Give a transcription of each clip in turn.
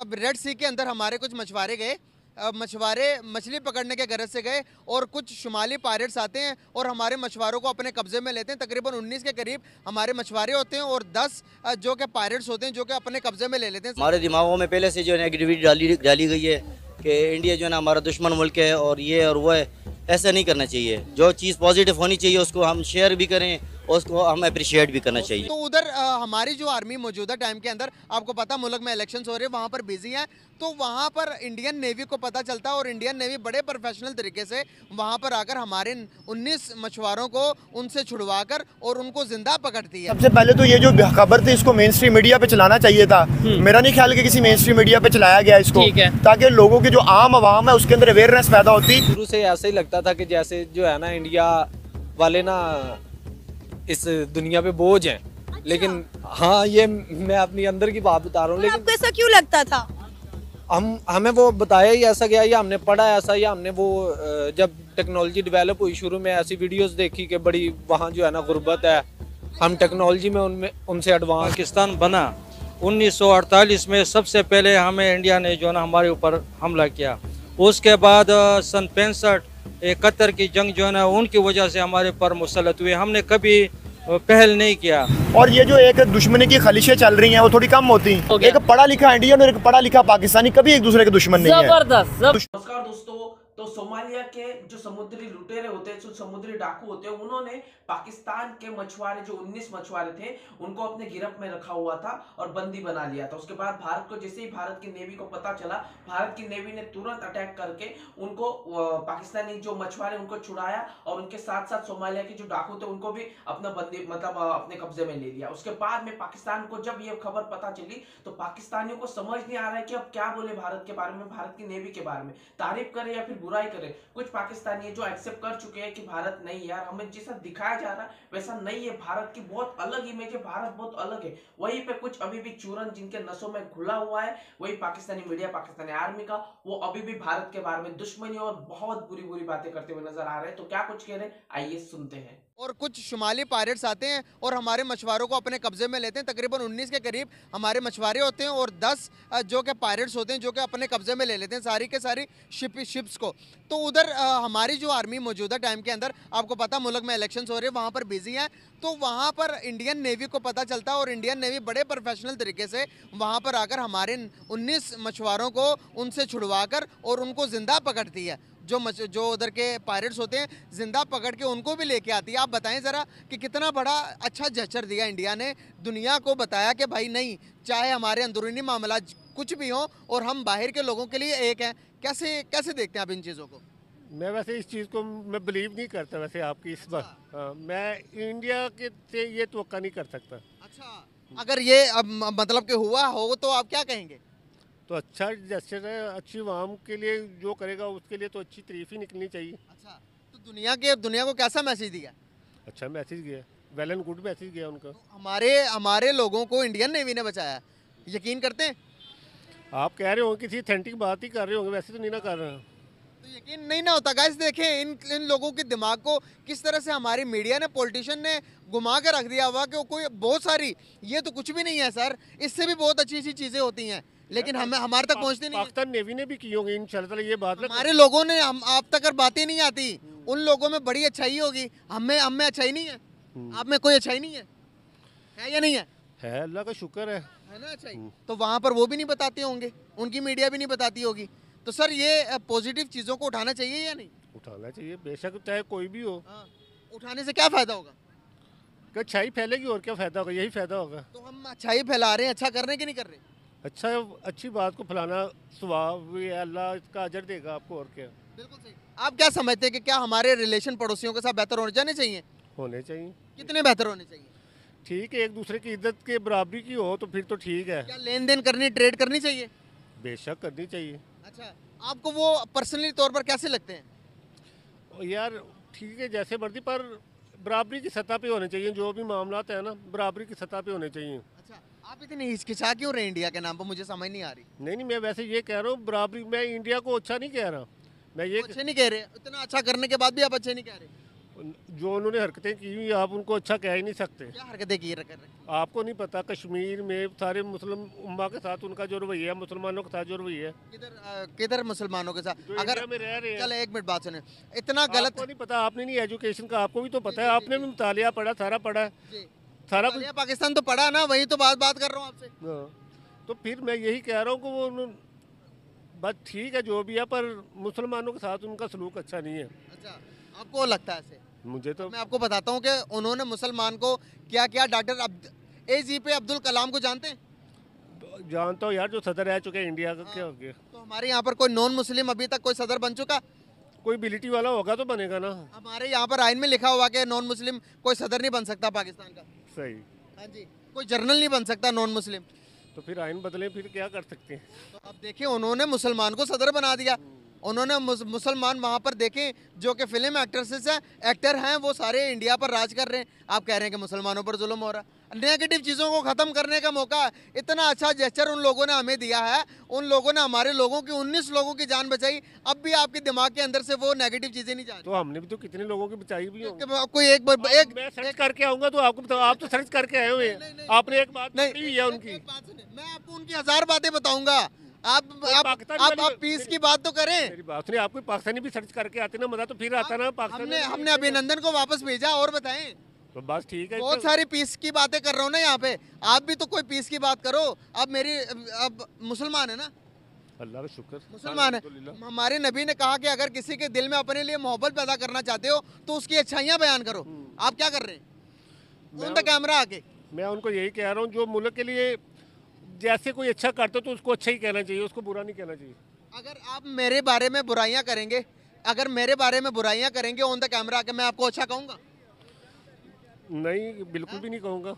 अब रेड सी के अंदर हमारे कुछ मछुआरे गए, मछुआरे मछली पकड़ने के गरज से गए और कुछ शुमाली पायरेट्स आते हैं और हमारे मछुआरों को अपने कब्जे में लेते हैं। तकरीबन 19 के करीब हमारे मछुआरे होते हैं और 10 जो कि पायरेट्स होते हैं जो कि अपने कब्जे में ले लेते हैं। हमारे दिमागों में पहले से जो नेगेटिविटी डाली गई है कि इंडिया जो है ना हमारा दुश्मन मुल्क है और ये और वो है। ऐसा नहीं करना चाहिए। जो चीज़ पॉजिटिव होनी चाहिए उसको हम शेयर भी करें और उसको हम अप्रिशिएट भी करना चाहिए। तो उधर हमारी जो आर्मी मौजूदा टाइम के अंदर, आपको पता मुल्क में इलेक्शंस हो रहे हैं, वहाँ पर बिजी है, तो वहाँ पर इंडियन नेवी को पता चलता है और इंडियन नेवी बड़े प्रोफेशनल तरीके से वहाँ पर आकर हमारे 19 मछुआरों को उनसे छुड़वाकर और उनको जिंदा पकड़ती है। सबसे पहले तो ये जो खबर थी इसको मेन स्ट्रीम मीडिया पे चलाना चाहिए था। मेरा नहीं ख्याल कि किसी मेन स्ट्रीम मीडिया पे चलाया गया इसको, ताकि लोगों की जो आम आवाम है उसके अंदर अवेयरनेस पैदा होती। शुरू से ऐसा ही लगता था कि जैसे जो है ना इंडिया वाले ना इस दुनिया पे बोझ हैं। अच्छा। लेकिन हाँ, ये मैं अपनी अंदर की बात बता रहा हूँ। लेकिन आपको ऐसा क्यों लगता था? हमें वो बताया ही ऐसा गया, या हमने पढ़ा ऐसा, या हमने वो जब टेक्नोलॉजी डेवलप हुई शुरू में ऐसी वीडियोस देखी कि बड़ी वहाँ जो है ना गुर्बत है, हम टेक्नोलॉजी में उनसे एडवांस। पाकिस्तान बना 1948 में, सबसे पहले हमें इंडिया ने जो है ना हमारे ऊपर हमला किया। उसके बाद सन 65-71 की जंग जो है ना उनकी वजह से हमारे पर मुसलत हुए। हमने कभी पहल नहीं किया। और ये जो एक दुश्मनी की खलिशें चल रही हैं वो थोड़ी कम होती। एक पढ़ा लिखा इंडियन और एक पढ़ा लिखा पाकिस्तानी कभी एक दूसरे के दुश्मन नहीं है। नमस्कार दोस्तों, तो सोमालिया के जो समुद्री लुटेरे होते हैं, जो समुद्री डाकू होते हैं, उन्होंने पाकिस्तान के मछुआरे जो 19 मछुआरे थे उनको अपने गिरफ्त में रखा हुआ था और बंदी बना लिया था। उसके बाद भारत को जैसे ही भारत की नेवी को पता चला, भारत की नेवी ने तुरंत अटैक करके उनको पाकिस्तानी जो मछुआरे उनको छुड़ाया और उनके साथ साथ सोमालिया के जो डाकू थे उनको भी अपना बंदी मतलब अपने कब्जे में ले लिया। उसके बाद में पाकिस्तान को जब ये खबर पता चली तो पाकिस्तानियों को समझ नहीं आ रहा है कि अब क्या बोले भारत के बारे में, भारत की नेवी के बारे में, तारीफ करे या फिर बुराई करे। कुछ पाकिस्तानी जो एक्सेप्ट कर चुके हैं कि भारत नहीं यार, हमें जैसा दिखाया जा रहा वैसा नहीं है, भारत की बहुत अलग इमेज है, भारत बहुत अलग है। वहीं पे कुछ अभी भी चूरन जिनके नसों में घुला हुआ है, वही पाकिस्तानी मीडिया, पाकिस्तानी आर्मी का, वो अभी भी भारत के बारे में दुश्मनी और बहुत बुरी बुरी बातें करते हुए नजर आ रहे हैं। तो क्या कुछ कह रहे हैं, आइए सुनते हैं। और कुछ शुमाली पायरेट्स आते हैं और हमारे मछुआरों को अपने कब्जे में लेते हैं। तकरीबन 19 के करीब हमारे मछुआरे होते हैं और 10 जो कि पायरेट्स होते हैं जो कि अपने कब्जे में ले लेते हैं सारी के सारी शिप्स को। तो उधर हमारी जो आर्मी मौजूदा टाइम के अंदर, आपको पता मुल्क में इलेक्शंस हो रहे हैं, वहाँ पर बिजी है, तो वहाँ पर इंडियन नेवी को पता चलता है और इंडियन नेवी बड़े प्रोफेशनल तरीके से वहाँ पर आकर हमारे 19 मछुआरों को उनसे छुड़वाकर और उनको जिंदा पकड़ती है। जो उधर के पायरेट्स होते हैं जिंदा पकड़ के उनको भी लेके आती है। आप बताएं ज़रा कि कितना बड़ा अच्छा जेस्चर दिया इंडिया ने, दुनिया को बताया कि भाई नहीं, चाहे हमारे अंदरूनी मामला कुछ भी हो और हम बाहर के लोगों के लिए एक हैं। कैसे देखते हैं आप इन चीज़ों को? मैं वैसे इस चीज़ को मैं बिलीव नहीं करता वैसे आपकी इस बात। मैं इंडिया के से ये तवक्का नहीं कर सकता। अच्छा, अगर ये अब मतलब कि हुआ हो तो आप क्या कहेंगे? तो अच्छा जैसे अच्छी आवाम के लिए जो करेगा उसके लिए तो अच्छी तारीफ ही निकलनी चाहिए। अच्छा, तो दुनिया को कैसा मैसेज दिया? अच्छा मैसेज गया, वेल एंड गुड मैसेज गया उनका। तो हमारे लोगों को इंडियन नेवी ने बचाया, यकीन करते हैं? आप कह रहे हो किसी ऑथेंटिक बात ही कर रहे होंगे, वैसे तो नहीं ना कर रहे हैं। तो यकीन नहीं ना होता। गाइस देखें इन लोगों के दिमाग को किस तरह से हमारी मीडिया ने, पॉलिटिशियन ने घुमा कर रख दिया हुआ कि कोई बहुत सारी, ये तो कुछ भी नहीं है सर, इससे भी बहुत अच्छी चीज़ें होती हैं, लेकिन हमारे तक पहुंचती नहीं। पाकिस्तान नेवी ने भी की होगी इंशाल्लाह ये बात। हमारे लोगों ने आप तक बातें नहीं आती, उन लोगों में बड़ी अच्छाई होगी, हमें अच्छाई नहीं है। आप में कोई अच्छाई नहीं है या नहीं है? है, अल्लाह का शुक्र है ना अच्छाई। तो वहाँ पर वो भी नहीं बताते होंगे, उनकी मीडिया भी नहीं बताती होगी। तो सर ये पॉजिटिव चीज़ों को उठाना चाहिए या नहीं? उठाना चाहिए बेशक, चाहे कोई भी हो। उठाने से क्या फ़ायदा होगा? अच्छाई फैलेगी और क्या फ़ायदा होगा, यही फ़ायदा होगा। तो हम अच्छाई फैला रहे हैं, अच्छा करने की नहीं कर रहे। अच्छा, अच्छी बात को फैलाना स्वाब है, अल्लाह इसका अजर देगा आपको और क्या। बिल्कुल सही। आप क्या समझते हैं कि क्या हमारे रिलेशन पड़ोसियों के साथ बेहतर होने जाने चाहिए? होने चाहिए। कितने बेहतर होने चाहिए? ठीक है, एक दूसरे की इज्जत के बराबरी की हो तो फिर तो ठीक है। क्या लेन देन करनी, ट्रेड करनी चाहिए? बेशक करनी चाहिए। अच्छा, आपको वो पर्सनली तौर पर कैसे लगते हैं? यार ठीक है, जैसे मर्जी, पर बराबरी की सतह पे होने चाहिए। जो भी मामला है ना बराबरी की सतह पे होने चाहिए। अच्छा, आप इतनी हिचकिचा क्यों रहे इंडिया के नाम पर, मुझे समझ नहीं आ रही। नहीं, मैं वैसे ये कह रहा हूँ बराबरी, मैं इंडिया को अच्छा नहीं कह रहा, मैं ये अच्छे नहीं कह रहे, इतना अच्छा करने के बाद भी आप अच्छे नहीं कह रहे। जो उन्होंने हरकतें की हुई आप उनको अच्छा कह ही नहीं सकते। क्या हरकतें की रख आपको नहीं पता कश्मीर में सारे मुस्लिम उम्मा के साथ उनका जो रवैया है, मुसलमानों के साथ जो रवैया है, किधर मुसलमानों के साथ जो अगर इंडिया में रह रहे हैं। चले एक मिनट बात सुने, इतना गलत आपको नहीं पता, आपने नहीं एजुकेशन का, आपको भी तो पता है, आपने भी मुतालिया पढ़ा, सारा पढ़ा है, सारा कुछ। पाकिस्तान तो पढ़ा ना, वही तो बात कर रहा हूँ आपसे। हाँ। तो फिर मैं यही कह रहा हूँ कि वो बस ठीक है जो भी है, पर मुसलमानों के साथ उनका सलूक अच्छा नहीं है। अच्छा, आपको लगता है ऐसे? मुझे तो मैं आपको बताता हूँ कि उन्होंने मुसलमान को क्या क्या, डॉक्टर APJ अब्दुल कलाम को जानते हैं? जानता हूँ यार, जो सदर रह चुके हैं इंडिया का, क्या हो गया। तो हमारे यहाँ पर कोई नॉन मुस्लिम अभी तक कोई सदर बन चुका? कोई एबिलिटी वाला होगा तो बनेगा ना। हमारे यहाँ पर आइन में लिखा हुआ कि नॉन मुस्लिम कोई सदर नहीं बन सकता पाकिस्तान का। सही। हाँ जी, कोई जर्नल नहीं बन सकता नॉन मुस्लिम। तो फिर आइन बदले, फिर क्या कर सकते हैं। तो अब देखिए, उन्होंने मुसलमान को सदर बना दिया। उन्होंने मुसलमान वहाँ पर देखें जो कि फिल्म एक्टर हैं, वो सारे इंडिया पर राज कर रहे हैं। आप कह रहे हैं कि मुसलमानों पर जुल्म हो रहा है। नेगेटिव चीज़ों को ख़त्म करने का मौका, इतना अच्छा जेस्चर उन लोगों ने हमें दिया है। उन लोगों ने हमारे लोगों की 19 लोगों की जान बचाई। अब भी आपके दिमाग के अंदर से वो नेगेटिव चीज़ें नहीं जा रही। तो हमने भी तो कितने लोगों की बचाई भी होंगी। कोई एक मैं सर्च करके आऊंगा तो आपको बताओ, आप तो सर्च करके आए हुए हैं, आपने एक बात नहीं है उनकी। मैं आपको उनकी 1000 बातें बताऊंगा। आप पीस की बात तो करें। मेरी बात नहीं, आपको पाकिस्तानी भी सर्च करके आते ना, मजा तो फिर आता ना पाकिस्तान। हमने अभिनंदन को वापस भेजा, और बताएं। तो बस ठीक है, बहुत सारी पीस की बातें कर रहा हूँ ना यहाँ पे, आप भी तो कोई पीस की बात करो। अब मुसलमान है ना, अल्लाह का शुक्र मुसलमान है। हमारे नबी ने कहा कि अगर किसी के दिल में अपने लिए मोहब्बत पैदा करना चाहते हो तो उसकी अच्छाइयाँ बयान करो। आप क्या कर रहे हैं ऑन द कैमरा आके? मैं उनको यही कह रहा हूँ, जो मुल्क के लिए जैसे कोई अच्छा करते तो उसको अच्छा ही कहना चाहिए, उसको बुरा नहीं कहना चाहिए। अगर आप मेरे बारे में बुराइयां करेंगे, अगर मेरे बारे में बुराइयां करेंगे ऑन द कैमरा आके, मैं आपको अच्छा कहूँगा? नहीं, बिल्कुल भी नहीं कहूँगा।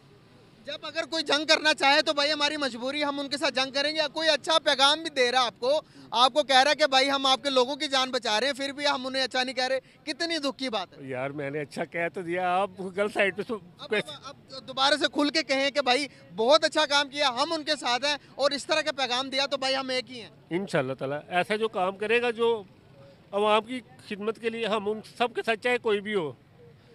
जब अगर कोई जंग करना चाहे तो भाई हमारी मजबूरी, हम उनके साथ जंग करेंगे। कोई अच्छा पैगाम भी दे रहा है आपको कह रहा है कि भाई हम आपके लोगों की जान बचा रहे हैं, फिर भी हम उन्हें अच्छा नहीं कह रहे। कितनी दुख की बात है यार, मैंने अच्छा कह तो दिया, आप गलत साइड पे अब दोबारा से खुल के कहें कि भाई बहुत अच्छा काम किया, हम उनके साथ हैं, और इस तरह का पैगाम दिया, तो भाई हम एक ही हैं। इंशाल्लाह ताला ऐसा जो काम करेगा जो अवाम की खिदमत के लिए, हम उन सब के साथ, चाहे कोई भी हो,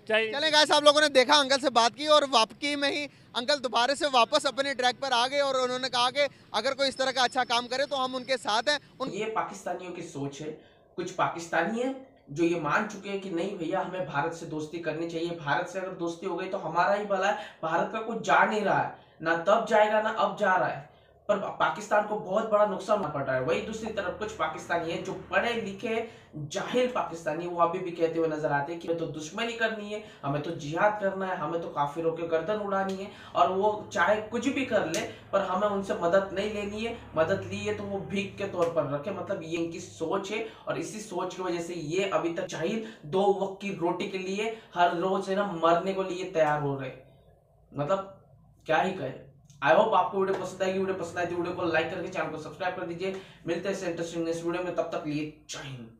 चाहे। चले गाइस, आप लोगों ने देखा, अंकल से बात की और वाकई में ही अंकल दोबारा से वापस अपने ट्रैक पर आ गए, और उन्होंने कहा कि अगर कोई इस तरह का अच्छा काम करे तो हम उनके साथ हैं। ये पाकिस्तानियों की सोच है। कुछ पाकिस्तानी है जो ये मान चुके हैं कि नहीं भैया, हमें भारत से दोस्ती करनी चाहिए, भारत से अगर दोस्ती हो गई तो हमारा ही भला है। भारत का कुछ जा नहीं रहा है, ना तब जाएगा ना अब जा रहा है, पर पाकिस्तान को बहुत बड़ा नुकसान पड़ रहा है। वही दूसरी तरफ कुछ पाकिस्तानी है जो पढ़े लिखे जाहिल पाकिस्तानी, वो अभी भी कहते हुए नजर आते हैं कि हमें तो दुश्मनी करनी है, हमें तो जिहाद करना है, हमें तो काफिरों के गर्दन उड़ानी है, और वो चाहे कुछ भी कर ले पर हमें उनसे मदद नहीं लेनी है। मदद ली है तो वो भीख के तौर पर रखे। मतलब ये इनकी सोच है, और इसी सोच की वजह से ये अभी तक जाहिल 2 वक्त की रोटी के लिए हर रोज है ना मरने को लिए तैयार हो रहे। मतलब क्या ही कहे। आई होप आपको वीडियो पसंद आएगी। वीडियो पसंद आई तो वीडियो को लाइक करके चैनल को सब्सक्राइब कर दीजिए। मिलते हैं इंटरेस्टिंग नेक्स्ट वीडियो में, तब तक लिए जय हिंद।